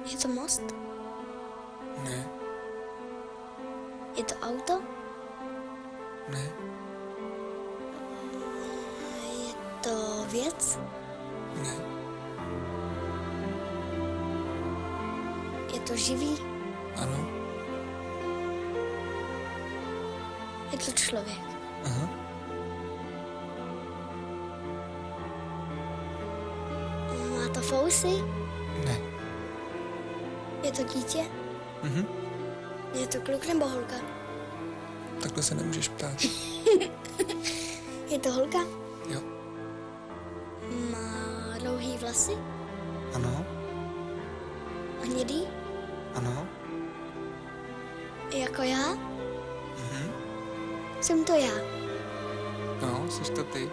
Je to most? Ne. Je to auto? Ne. Je to věc? Ne. Je to živý? Ano. Je to člověk? Aha. Má to fousy? Ne. Je to dítě? Mhm. Je to kluk nebo holka? Takhle se nemůžeš ptát. Je to holka? Jo. Má dlouhý vlasy? Ano. Hnědý? Ano. Jako já? Mhm. Jsem to já. No, jsi to ty.